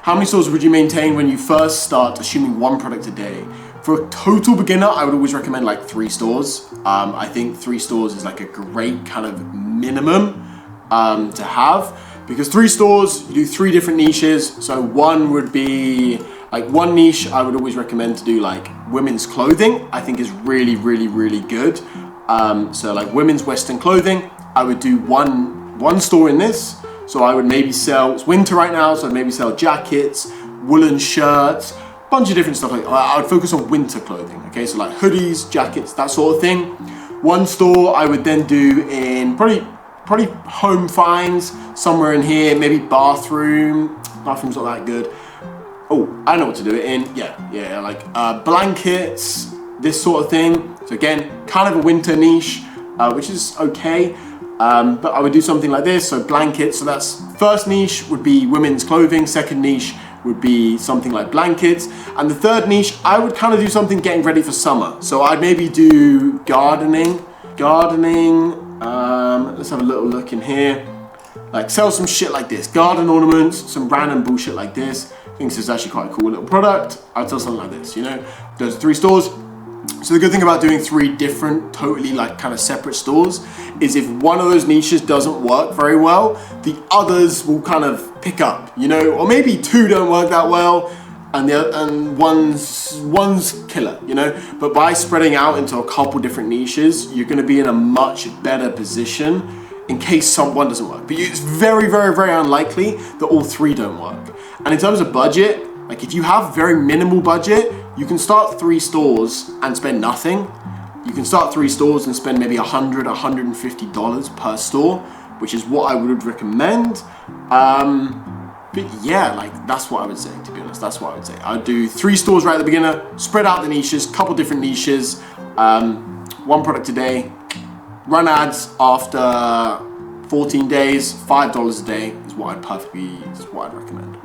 How many stores would you maintain when you first start, assuming one product a day? For a total beginner, I would always recommend like 3 stores. I think 3 stores is like a great kind of minimum to have, because 3 stores, you do 3 different niches. So one would be like one niche I would always recommend to do like women's clothing. I think is really, really, really good. So like women's Western clothing, I would do one store in this. So I would maybe sell, it's winter right now, so I'd maybe sell jackets, woolen shirts, bunch of different stuff. Like I would focus on winter clothing, okay? So like hoodies, jackets, that sort of thing. One store I would then do in probably home finds, somewhere in here, maybe bathroom's not that good. Oh, I know what to do it in. Yeah, like blankets, this sort of thing. So again, kind of a winter niche, which is okay. But I would do something like this, so blankets. So that's first niche would be women's clothing, second niche would be something like blankets, and the third niche I would kind of do something getting ready for summer. So I'd maybe do gardening. Let's have a little look in here. Like sell some shit like this, garden ornaments, some random bullshit like this. I think this is actually quite a cool little product. I'd sell something like this, you know. Those are 3 stores. So the good thing about doing 3 different, totally like kind of separate stores is if one of those niches doesn't work very well, the others will kind of pick up, you know, or maybe 2 don't work that well and one's killer, you know. But by spreading out into a couple different niches, you're going to be in a much better position in case one doesn't work. But it's very, very, very unlikely that all 3 don't work. And in terms of budget, like if you have very minimal budget, you can start 3 stores and spend nothing. You can start 3 stores and spend maybe $100, $150 per store, which is what I would recommend. But yeah, like that's what I would say, to be honest. That's what I would say. I'd do 3 stores right at the beginner, spread out the niches, couple different niches, 1 product a day, run ads after 14 days, $5 a day is what I'd recommend.